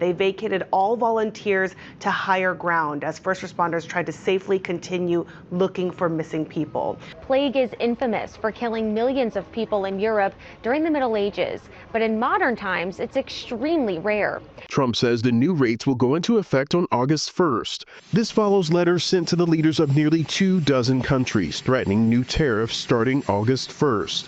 They vacated all volunteers to higher ground as first responders tried to safely continue looking for missing people. Plague is infamous for killing millions of people in Europe during the Middle Ages, but in modern times, it's extremely rare. Trump says the new rates will go into effect on August 1st. This follows letters sent to the leaders of nearly 24 countries threatening new tariffs starting August 1st.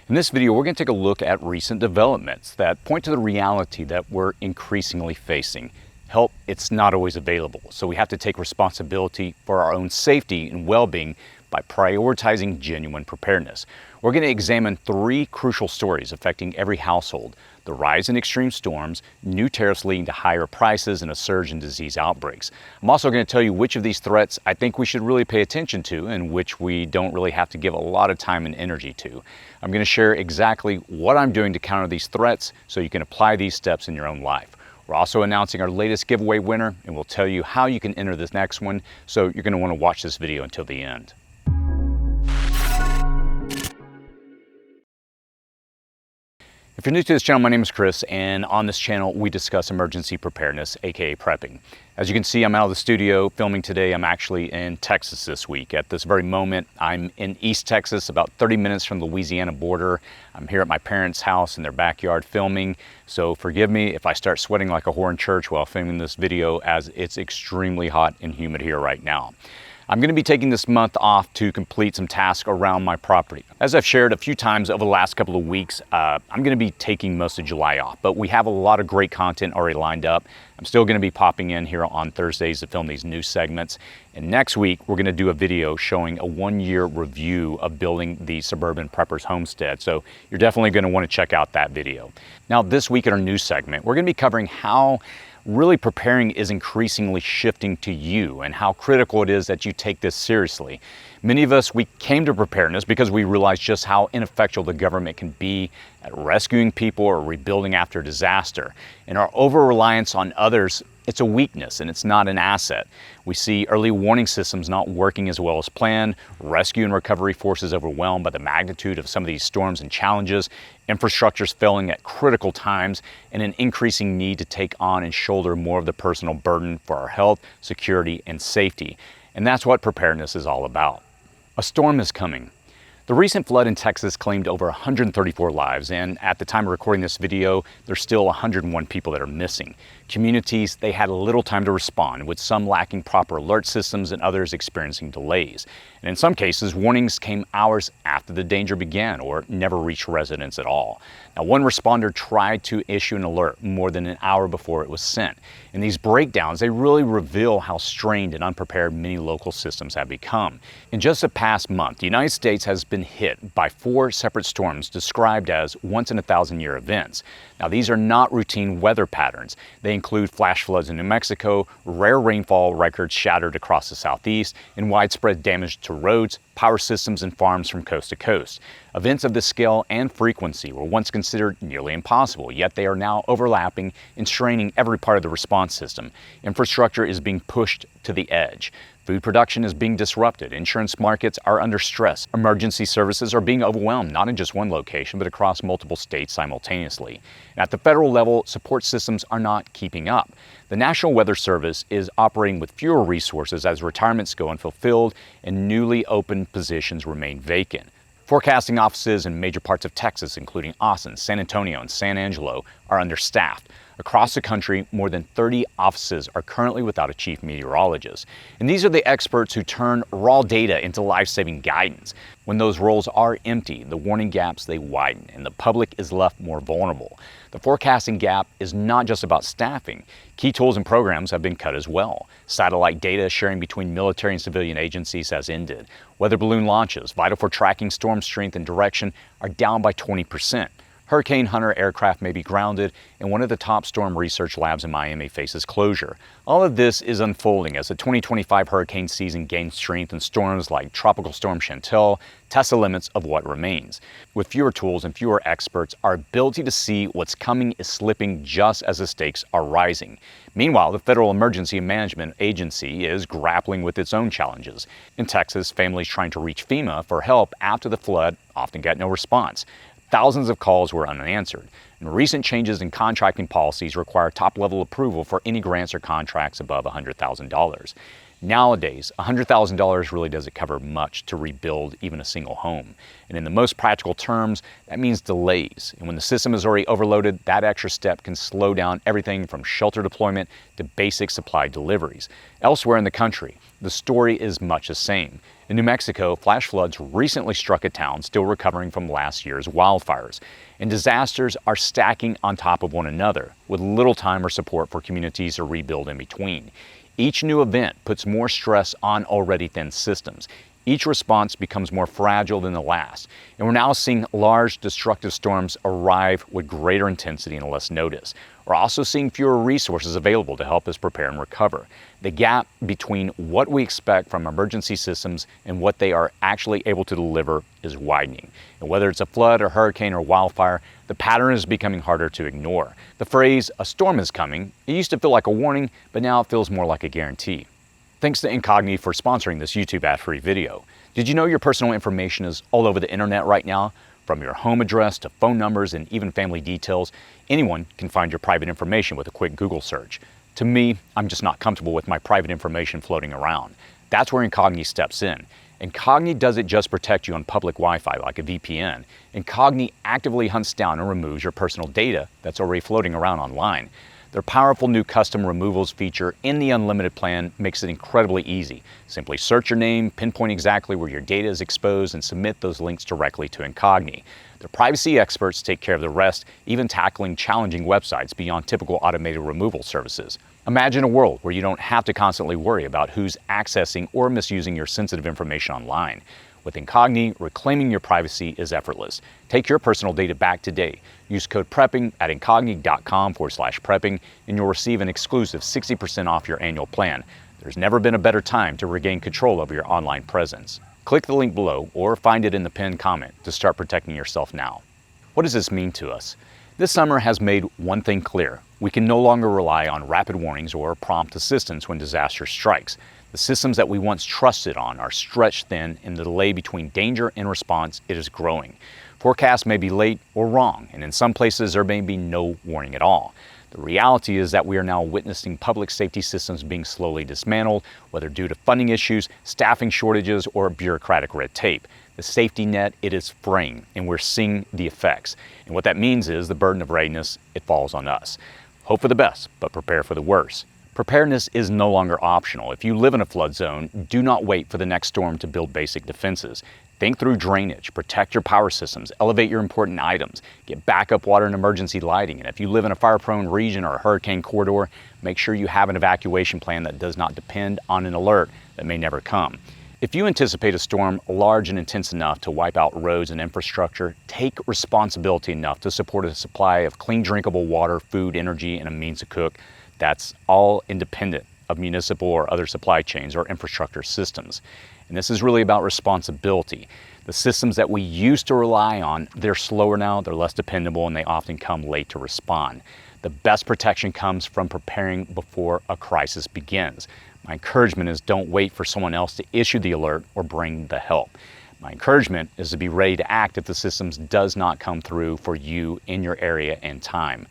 In this video, we're going to take a look at recent developments that point to the reality that we're increasingly facing. Help, it's not always available, so we have to take responsibility for our own safety and well-being by prioritizing genuine preparedness. We're going to examine 3 crucial stories affecting every household: the rise in extreme storms, new tariffs leading to higher prices, and a surge in disease outbreaks. I'm also going to tell you which of these threats I think we should really pay attention to and which we don't really have to give a lot of time and energy to. I'm going to share exactly what I'm doing to counter these threats so you can apply these steps in your own life. We're also announcing our latest giveaway winner, and we'll tell you how you can enter this next one, so you're going to want to watch this video until the end. If you're new to this channel, my name is Chris, and on this channel we discuss emergency preparedness, aka prepping. As you can see, I'm out of the studio filming today. I'm actually in Texas this week. At this very moment, I'm in East Texas, about 30 minutes from the Louisiana border. I'm here at my parents' house in their backyard filming, so forgive me if I start sweating like a whore in church while filming this video, as it's extremely hot and humid here right now. I'm going to be taking this month off to complete some tasks around my property. As I've shared a few times over the last couple of weeks, I'm going to be taking most of July off, but we have a lot of great content already lined up. I'm still going to be popping in here on Thursdays to film these new segments. And next week, we're going to do a video showing a 1-year review of building the Suburban Preppers Homestead. So you're definitely going to want to check out that video. Now, this week in our news segment, we're going to be covering how really preparing is increasingly shifting to you and how critical it is that you take this seriously. Many of us, we came to preparedness because we realized just how ineffectual the government can be at rescuing people or rebuilding after disaster. And our over-reliance on others, it's a weakness and it's not an asset. We see early warning systems not working as well as planned, rescue and recovery forces overwhelmed by the magnitude of some of these storms and challenges, infrastructure's failing at critical times, and an increasing need to take on and shoulder more of the personal burden for our health, security, and safety. And that's what preparedness is all about. A storm is coming. The recent flood in Texas claimed over 134 lives, and at the time of recording this video, there's still 101 people that are missing. Communities, they had little time to respond, with some lacking proper alert systems and others experiencing delays. And in some cases, warnings came hours after the danger began or never reached residents at all. Now, one responder tried to issue an alert more than an hour before it was sent. And these breakdowns, they really reveal how strained and unprepared many local systems have become. In just the past month, the United States has been hit by 4 separate storms described as once-in-a-thousand-year events. Now, these are not routine weather patterns. They include flash floods in New Mexico, rare rainfall records shattered across the southeast, and widespread damage to roads, power systems, and farms from coast to coast. Events of this scale and frequency were once considered nearly impossible, yet they are now overlapping and straining every part of the response system. Infrastructure is being pushed to the edge. Food production is being disrupted. Insurance markets are under stress. Emergency services are being overwhelmed, not in just one location, but across multiple states simultaneously. And at the federal level, support systems are not keeping up. The National Weather Service is operating with fewer resources as retirements go unfulfilled and newly opened positions remain vacant. Forecasting offices in major parts of Texas, including Austin, San Antonio, and San Angelo, are understaffed. Across the country, more than 30 offices are currently without a chief meteorologist. And these are the experts who turn raw data into life-saving guidance. When those roles are empty, the warning gaps, they widen, and the public is left more vulnerable. The forecasting gap is not just about staffing. Key tools and programs have been cut as well. Satellite data sharing between military and civilian agencies has ended. Weather balloon launches, vital for tracking storm strength and direction, are down by 20%. Hurricane Hunter aircraft may be grounded, and one of the top storm research labs in Miami faces closure. All of this is unfolding as the 2025 hurricane season gains strength and storms like Tropical Storm Chantal test the limits of what remains. With fewer tools and fewer experts, our ability to see what's coming is slipping just as the stakes are rising. Meanwhile, the Federal Emergency Management Agency is grappling with its own challenges. In Texas, families trying to reach FEMA for help after the flood often get no response. thousands of calls were unanswered. And recent changes in contracting policies require top-level approval for any grants or contracts above $100,000. Nowadays, $100,000 really doesn't cover much to rebuild even a single home. And in the most practical terms, that means delays. And when the system is already overloaded, that extra step can slow down everything from shelter deployment to basic supply deliveries. Elsewhere in the country, the story is much the same. In New Mexico, flash floods recently struck a town still recovering from last year's wildfires. And disasters are stacking on top of one another, with little time or support for communities to rebuild in between. Each new event puts more stress on already thin systems. Each response becomes more fragile than the last, and we're now seeing large destructive storms arrive with greater intensity and less notice. We're also seeing fewer resources available to help us prepare and recover. The gap between what we expect from emergency systems and what they are actually able to deliver is widening. And whether it's a flood or hurricane or wildfire, the pattern is becoming harder to ignore. The phrase, "a storm is coming," it used to feel like a warning, but now it feels more like a guarantee. Thanks to Incogni for sponsoring this YouTube ad-free video. Did you know your personal information is all over the internet right now? From your home address to phone numbers and even family details, anyone can find your private information with a quick Google search. To me, I'm just not comfortable with my private information floating around. That's where Incogni steps in. Incogni doesn't just protect you on public Wi-Fi like a VPN. Incogni actively hunts down and removes your personal data that's already floating around online. Their powerful new custom removals feature in the unlimited plan makes it incredibly easy. Simply search your name, pinpoint exactly where your data is exposed, and submit those links directly to Incogni. Their privacy experts take care of the rest, even tackling challenging websites beyond typical automated removal services. Imagine a world where you don't have to constantly worry about who's accessing or misusing your sensitive information online. With Incogni, reclaiming your privacy is effortless. Take your personal data back today. Use code PREPPING at incogni.com/prepping and you'll receive an exclusive 60% off your annual plan. There's never been a better time to regain control over your online presence. Click the link below or find it in the pinned comment to start protecting yourself now. What does this mean to us? This summer has made one thing clear. We can no longer rely on rapid warnings or prompt assistance when disaster strikes. The systems that we once trusted on are stretched thin, and the delay between danger and response is growing. Forecasts may be late or wrong, and in some places there may be no warning at all. The reality is that we are now witnessing public safety systems being slowly dismantled, whether due to funding issues, staffing shortages, or bureaucratic red tape. The safety net, it is fraying, and we're seeing the effects. And what that means is the burden of readiness, it falls on us. Hope for the best, but prepare for the worst. Preparedness is no longer optional. If you live in a flood zone, do not wait for the next storm to build basic defenses. Think through drainage, protect your power systems, elevate your important items, get backup water and emergency lighting. And if you live in a fire-prone region or a hurricane corridor, make sure you have an evacuation plan that does not depend on an alert that may never come. If you anticipate a storm large and intense enough to wipe out roads and infrastructure, take responsibility enough to support a supply of clean drinkable water, food, energy, and a means to cook. That's all independent of municipal or other supply chains or infrastructure systems. And this is really about responsibility. The systems that we used to rely on, they're slower now, they're less dependable, and they often come late to respond. The best protection comes from preparing before a crisis begins. My encouragement is don't wait for someone else to issue the alert or bring the help. My encouragement is to be ready to act if the systems does not come through for you in your area and time.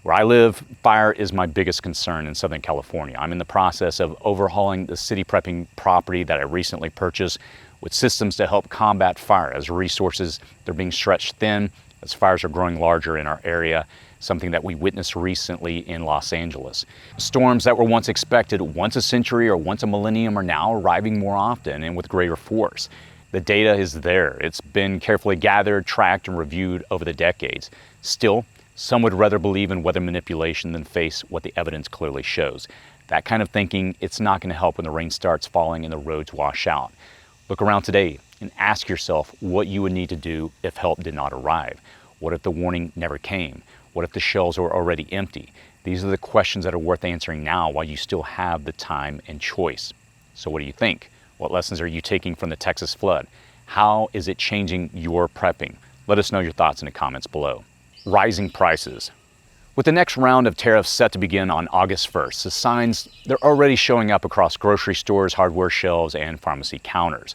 Where I live, fire is my biggest concern in Southern California. I'm in the process of overhauling the city prepping property that I recently purchased with systems to help combat fire as resources, they're being stretched thin as fires are growing larger in our area, something that we witnessed recently in Los Angeles. Storms that were once expected once a century or once a millennium are now arriving more often and with greater force. The data is there. It's been carefully gathered, tracked, and reviewed over the decades. Still, some would rather believe in weather manipulation than face what the evidence clearly shows. That kind of thinking, it's not going to help when the rain starts falling and the roads wash out. Look around today and ask yourself what you would need to do if help did not arrive. What if the warning never came? What if the shelves were already empty? These are the questions that are worth answering now while you still have the time and choice. So what do you think? What lessons are you taking from the Texas flood? How is it changing your prepping? Let us know your thoughts in the comments below. Rising prices. With the next round of tariffs set to begin on August 1st, the signs, they're already showing up across grocery stores, hardware shelves, and pharmacy counters.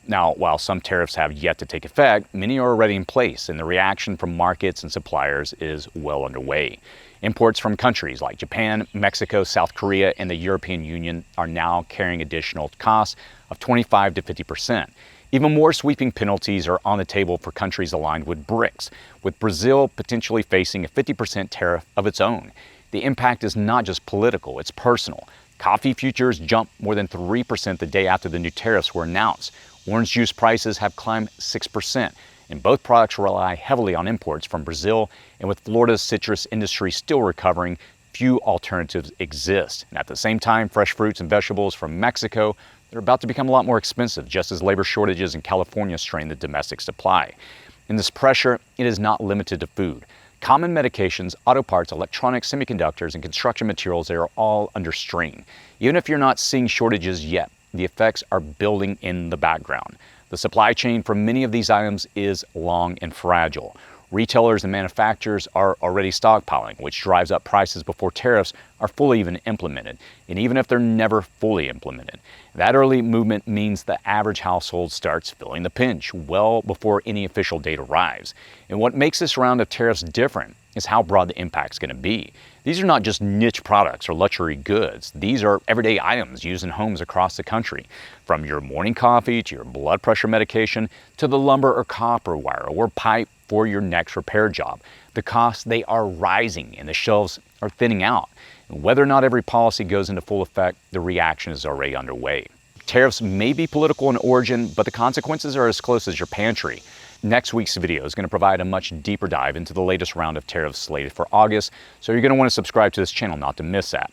Now, while some tariffs have yet to take effect, many are already in place, and the reaction from markets and suppliers is well underway. Imports from countries like Japan, Mexico, South Korea, and the European Union are now carrying additional costs of 25 to 50%. Even more sweeping penalties are on the table for countries aligned with BRICS, with Brazil potentially facing a 50% tariff of its own. The impact is not just political, it's personal. Coffee futures jumped more than 3% the day after the new tariffs were announced. Orange juice prices have climbed 6%, and both products rely heavily on imports from Brazil, and with Florida's citrus industry still recovering, few alternatives exist. And at the same time, fresh fruits and vegetables from Mexico, they're about to become a lot more expensive, just as labor shortages in California strain the domestic supply. And this pressure, it is not limited to food. Common medications, auto parts, electronics, semiconductors, and construction materials, they are all under strain. Even if you're not seeing shortages yet, the effects are building in the background. The supply chain for many of these items is long and fragile. Retailers and manufacturers are already stockpiling, which drives up prices before tariffs are fully even implemented, and even if they're never fully implemented. That early movement means the average household starts feeling the pinch well before any official date arrives. And what makes this round of tariffs different is how broad the impact's going to be. These are not just niche products or luxury goods. These are everyday items used in homes across the country, from your morning coffee to your blood pressure medication to the lumber or copper wire or pipe for your next repair job. The costs, they are rising and the shelves are thinning out. And whether or not every policy goes into full effect, the reaction is already underway. Tariffs may be political in origin, but the consequences are as close as your pantry. Next week's video is going to provide a much deeper dive into the latest round of tariffs slated for August, so you're going to want to subscribe to this channel not to miss that.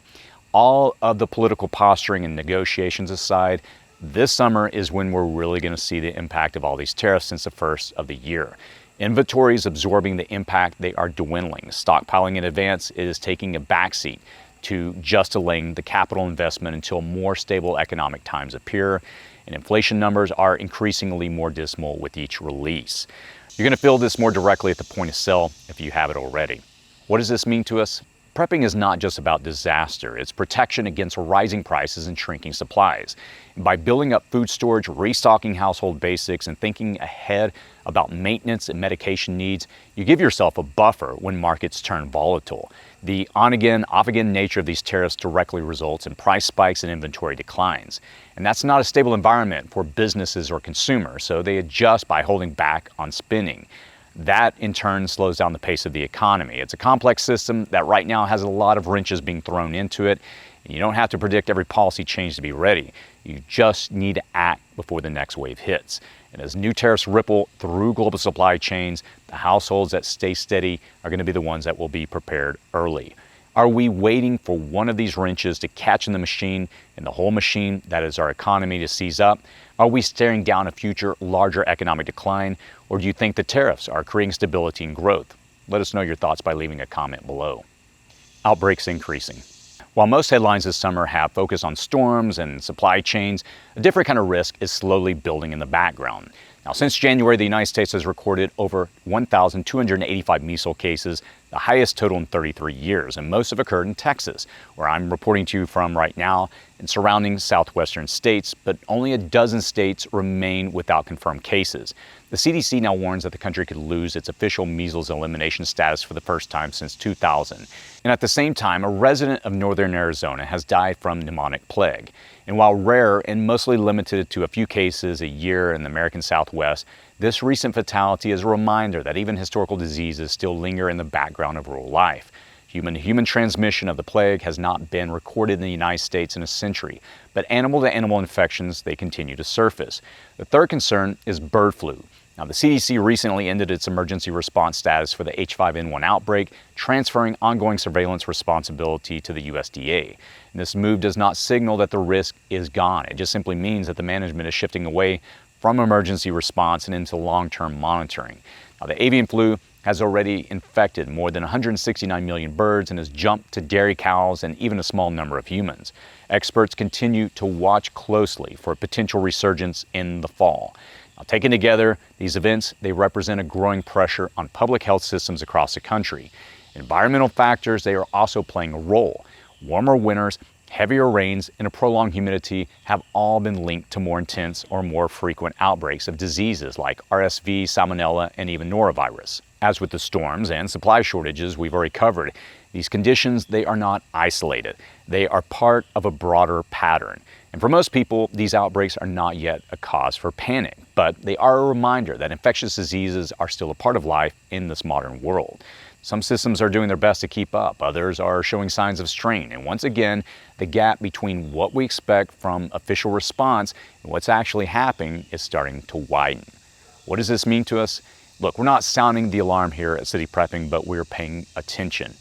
All of the political posturing and negotiations aside, this summer is when we're really going to see the impact of all these tariffs since the first of the year. Inventories absorbing the impact, they are dwindling. Stockpiling in advance is taking a backseat to just delaying the capital investment until more stable economic times appear. And inflation numbers are increasingly more dismal with each release. You're going to feel this more directly at the point of sale if you have it already. What does this mean to us? Prepping is not just about disaster, it's protection against rising prices and shrinking supplies. And by building up food storage, restocking household basics, and thinking ahead about maintenance and medication needs, you give yourself a buffer when markets turn volatile. The on-again, off-again nature of these tariffs directly results in price spikes and inventory declines. And that's not a stable environment for businesses or consumers, so they adjust by holding back on spending. That, in turn, slows down the pace of the economy. It's a complex system that right now has a lot of wrenches being thrown into it. And you don't have to predict every policy change to be ready. You just need to act before the next wave hits. And as new tariffs ripple through global supply chains, the households that stay steady are going to be the ones that will be prepared early. Are we waiting for one of these wrenches to catch in the machine and the whole machine that is our economy to seize up? Are we staring down a future larger economic decline? Or do you think the tariffs are creating stability and growth? Let us know your thoughts by leaving a comment below. Outbreaks increasing. While most headlines this summer have focused on storms and supply chains, a different kind of risk is slowly building in the background. Now, since January, the United States has recorded over 1,285 measles cases, the highest total in 33 years, and most have occurred in Texas, where I'm reporting to you from right now, and surrounding southwestern states, but only a dozen states remain without confirmed cases. The CDC now warns that the country could lose its official measles elimination status for the first time since 2000. And at the same time, a resident of northern Arizona has died from pneumonic plague. And while rare and mostly limited to a few cases a year in the American Southwest, this recent fatality is a reminder that even historical diseases still linger in the background of rural life. Human-to-human transmission of the plague has not been recorded in the United States in a century, but animal-to-animal infections, they continue to surface. The third concern is bird flu. Now, the CDC recently ended its emergency response status for the H5N1 outbreak, transferring ongoing surveillance responsibility to the USDA. And this move does not signal that the risk is gone. It just simply means that the management is shifting away from emergency response and into long-term monitoring. Now, the avian flu has already infected more than 169 million birds and has jumped to dairy cows and even a small number of humans. Experts continue to watch closely for a potential resurgence in the fall. Now, taken together, these events, they represent a growing pressure on public health systems across the country. Environmental factors, they are also playing a role. Warmer winters Heavier rains and a prolonged humidity have all been linked to more intense or more frequent outbreaks of diseases like RSV, Salmonella, and even norovirus. As with the storms and supply shortages we've already covered, these conditions, they are not isolated. They are part of a broader pattern. And for most people, these outbreaks are not yet a cause for panic, but they are a reminder that infectious diseases are still a part of life in this modern world. Some systems are doing their best to keep up, others are showing signs of strain, and once again, the gap between what we expect from official response and what's actually happening is starting to widen. What does this mean to us? Look, we're not sounding the alarm here at City Prepping, but we're paying attention.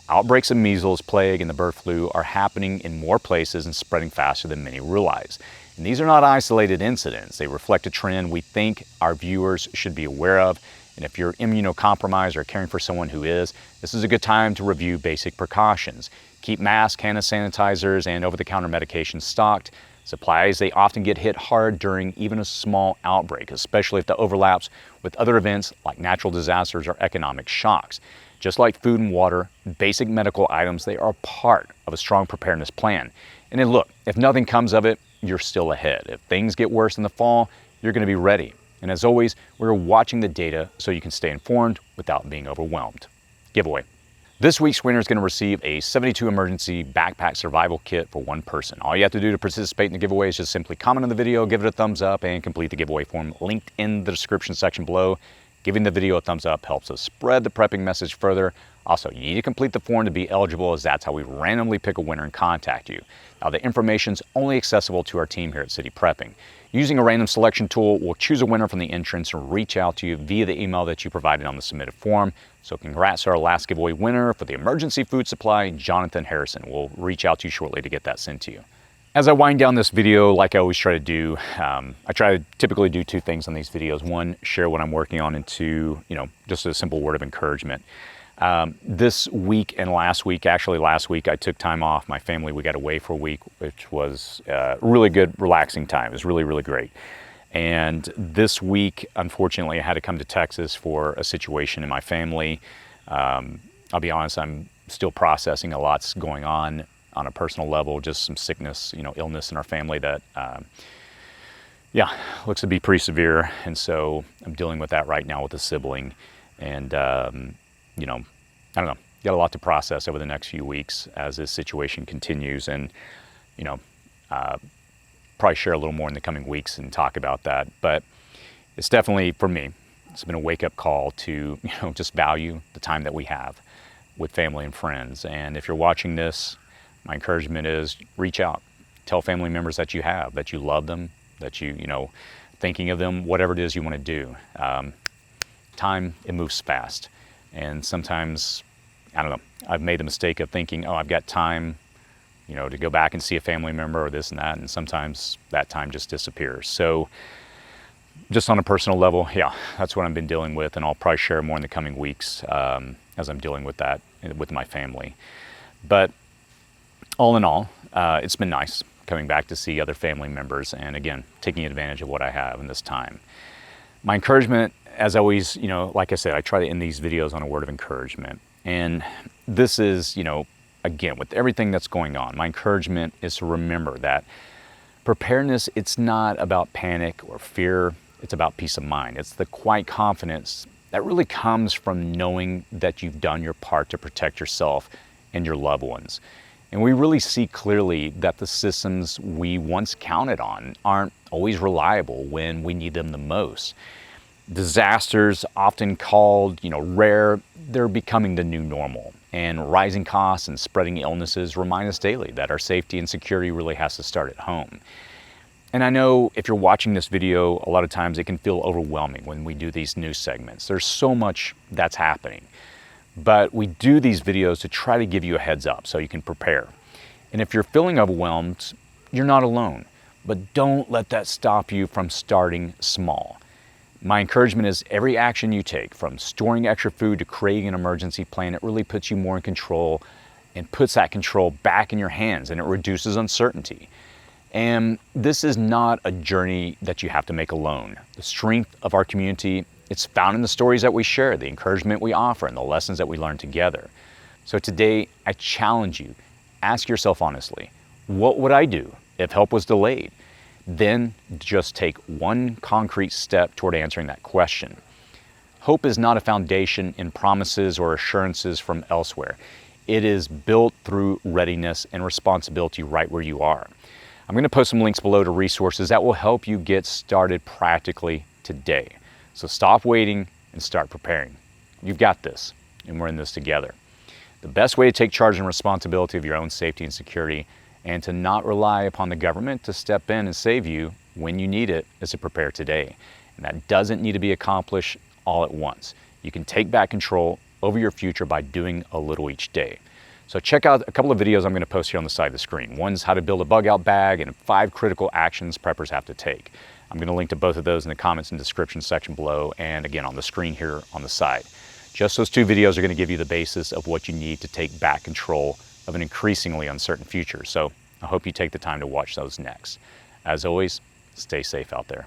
Outbreaks of measles, plague, and the bird flu are happening in more places and spreading faster than many realize. And these are not isolated incidents. They reflect a trend we think our viewers should be aware of. And if you're immunocompromised or caring for someone who is, this is a good time to review basic precautions. Keep masks, hand sanitizers, and over-the-counter medications stocked. Supplies, they often get hit hard during even a small outbreak, especially if that overlaps with other events like natural disasters or economic shocks. Just like food and water, basic medical items, they are part of a strong preparedness plan. And then look, if nothing comes of it, you're still ahead. If things get worse in the fall, you're going to be ready. And as always, we're watching the data so you can stay informed without being overwhelmed. Giveaway. This week's winner is going to receive a 72 emergency backpack survival kit for one person. All you have to do to participate in the giveaway is just simply comment on the video, give it a thumbs up, and complete the giveaway form linked in the description section below. Giving the video a thumbs up helps us spread the prepping message further. Also, you need to complete the form to be eligible, as that's how we randomly pick a winner and contact you. Now, the information's only accessible to our team here at City Prepping. Using a random selection tool, we'll choose a winner from the entrance and reach out to you via the email that you provided on the submitted form. So congrats to our last giveaway winner for the emergency food supply, Jonathan Harrison. We'll reach out to you shortly to get that sent to you. As I wind down this video, like I always try to do, I try to typically do two things on these videos. One, share what I'm working on, and two, just a simple word of encouragement. This week and last week, actually last week, I took time off. My family, we got away for a week, which was a really good, relaxing time. It was really, really great. And this week, unfortunately, I had to come to Texas for a situation in my family. I'll be honest, I'm still processing a lot's going on a personal level, just some sickness, illness in our family that, looks to be pretty severe. And so I'm dealing with that right now with a sibling. And, I don't know, got a lot to process over the next few weeks as this situation continues. And, probably share a little more in the coming weeks and talk about that. But it's definitely, for me, it's been a wake-up call to, just value the time that we have with family and friends. And if you're watching this, my encouragement is reach out. Tell family members that you have, that you love them, that thinking of them, whatever it is you want to do. Time, it moves fast. And sometimes, I don't know, I've made the mistake of thinking, oh, I've got time, to go back and see a family member or this and that. And sometimes that time just disappears. So just on a personal level, that's what I've been dealing with. And I'll probably share more in the coming weeks as I'm dealing with that with my family. But all in all, it's been nice coming back to see other family members and, again, taking advantage of what I have in this time. My encouragement, as always, like I said, I try to end these videos on a word of encouragement. And this is, again, with everything that's going on, my encouragement is to remember that preparedness, it's not about panic or fear. It's about peace of mind. It's the quiet confidence that really comes from knowing that you've done your part to protect yourself and your loved ones. And we really see clearly that the systems we once counted on aren't always reliable when we need them the most. Disasters, often called, rare, they're becoming the new normal. And rising costs and spreading illnesses remind us daily that our safety and security really has to start at home. And I know if you're watching this video, a lot of times it can feel overwhelming when we do these news segments. There's so much that's happening. But we do these videos to try to give you a heads up so you can prepare. And if you're feeling overwhelmed, you're not alone. But don't let that stop you from starting small. My encouragement is every action you take, from storing extra food to creating an emergency plan, it really puts you more in control and puts that control back in your hands, and it reduces uncertainty. And this is not a journey that you have to make alone. The strength of our community, it's found in the stories that we share, the encouragement we offer, and the lessons that we learn together. So today, I challenge you, ask yourself honestly, What would I do if help was delayed? Then just take one concrete step toward answering that question. Hope is not a foundation in promises or assurances from elsewhere. It is built through readiness and responsibility right where you are. I'm going to post some links below to resources that will help you get started practically today. So stop waiting and start preparing. You've got this, and we're in this together. The best way to take charge and responsibility of your own safety and security and to not rely upon the government to step in and save you when you need it is to prepare today. And that doesn't need to be accomplished all at once. You can take back control over your future by doing a little each day. So check out a couple of videos I'm going to post here on the side of the screen. One's how to build a bug out bag and 5 critical actions preppers have to take. I'm going to link to both of those in the comments and description section below, and again on the screen here on the side. Just those 2 videos are going to give you the basis of what you need to take back control of an increasingly uncertain future. So I hope you take the time to watch those next. As always, stay safe out there.